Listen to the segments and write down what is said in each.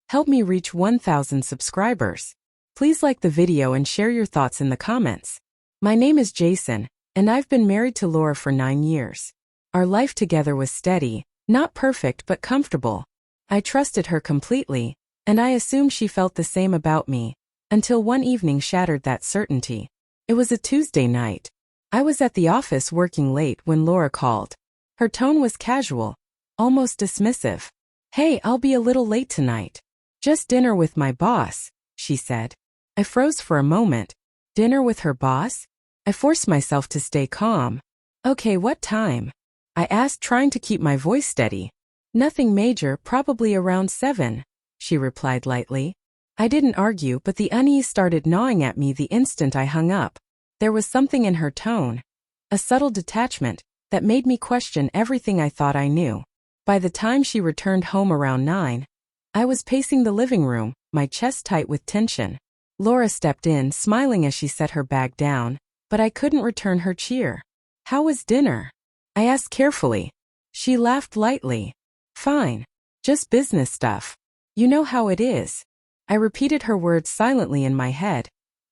Help me reach 1,000 subscribers. Please like the video and share your thoughts in the comments. My name is Jason, and I've been married to Laura for 9 years. Our life together was steady, not perfect but comfortable. I trusted her completely, and I assumed she felt the same about me, until one evening shattered that certainty. It was a Tuesday night. I was at the office working late when Laura called. Her tone was casual, almost dismissive. "Hey, I'll be a little late tonight. Just dinner with my boss," she said. I froze for a moment. Dinner with her boss? I forced myself to stay calm. "Okay, what time?" I asked, trying to keep my voice steady. "Nothing major, probably around 7, she replied lightly. I didn't argue, but the unease started gnawing at me the instant I hung up. There was something in her tone, a subtle detachment, that made me question everything I thought I knew. By the time she returned home around 9, I was pacing the living room, my chest tight with tension. Laura stepped in, smiling as she set her bag down, but I couldn't return her cheer. "How was dinner?" I asked carefully. She laughed lightly. "Fine. Just business stuff. You know how it is." I repeated her words silently in my head,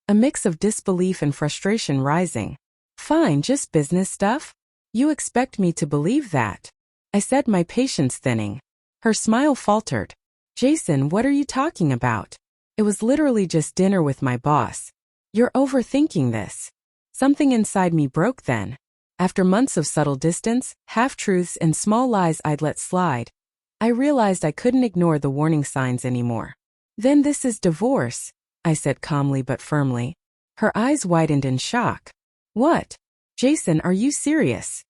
a mix of disbelief and frustration rising. "Fine, just business stuff? You expect me to believe that?" I said, my patience thinning. Her smile faltered. "Jason, what are you talking about? It was literally just dinner with my boss. You're overthinking this." Something inside me broke then. After months of subtle distance, half-truths, and small lies I'd let slide, I realized I couldn't ignore the warning signs anymore. "Then this is divorce," I said calmly but firmly. Her eyes widened in shock. "What? Jason, are you serious?"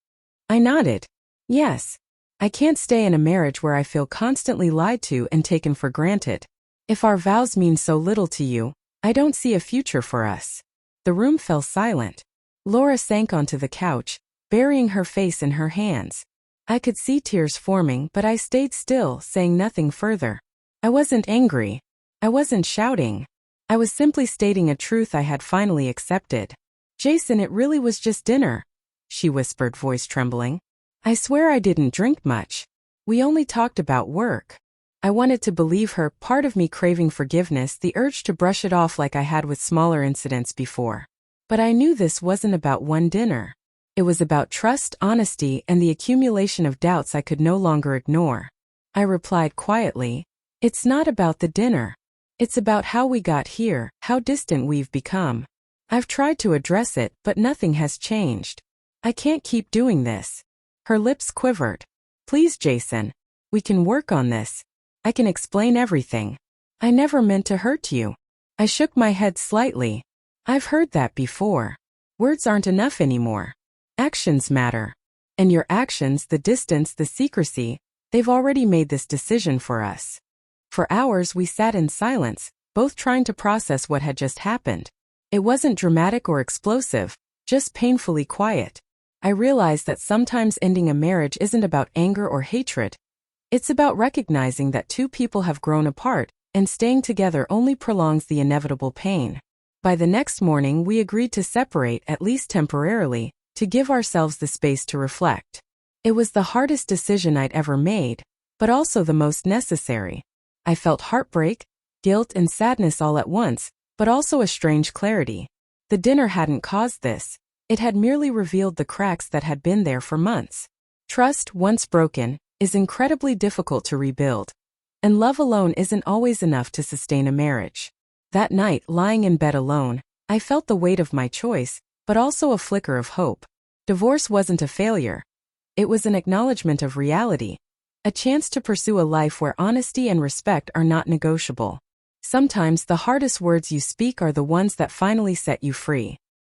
I nodded. "Yes. I can't stay in a marriage where I feel constantly lied to and taken for granted. If our vows mean so little to you, I don't see a future for us." The room fell silent. Laura sank onto the couch, burying her face in her hands. I could see tears forming, but I stayed still, saying nothing further. I wasn't angry. I wasn't shouting. I was simply stating a truth I had finally accepted. "Jason, it really was just dinner," she whispered, voice trembling. "I swear I didn't drink much. We only talked about work." I wanted to believe her, part of me craving forgiveness, the urge to brush it off like I had with smaller incidents before. But I knew this wasn't about one dinner. It was about trust, honesty, and the accumulation of doubts I could no longer ignore. I replied quietly, "It's not about the dinner. It's about how we got here, how distant we've become. I've tried to address it, but nothing has changed. I can't keep doing this." Her lips quivered. "Please, Jason. We can work on this. I can explain everything. I never meant to hurt you." I shook my head slightly. "I've heard that before. Words aren't enough anymore. Actions matter. And your actions, the distance, the secrecy, they've already made this decision for us." For hours we sat in silence, both trying to process what had just happened. It wasn't dramatic or explosive, just painfully quiet. I realized that sometimes ending a marriage isn't about anger or hatred. It's about recognizing that two people have grown apart, and staying together only prolongs the inevitable pain. By the next morning we agreed to separate, at least temporarily, to give ourselves the space to reflect. It was the hardest decision I'd ever made, but also the most necessary. I felt heartbreak, guilt, and sadness all at once, but also a strange clarity. The dinner hadn't caused this. It had merely revealed the cracks that had been there for months. Trust, once broken, is incredibly difficult to rebuild. And love alone isn't always enough to sustain a marriage. That night, lying in bed alone, I felt the weight of my choice, but also a flicker of hope. Divorce wasn't a failure. It was an acknowledgement of reality. A chance to pursue a life where honesty and respect are not negotiable. Sometimes the hardest words you speak are the ones that finally set you free.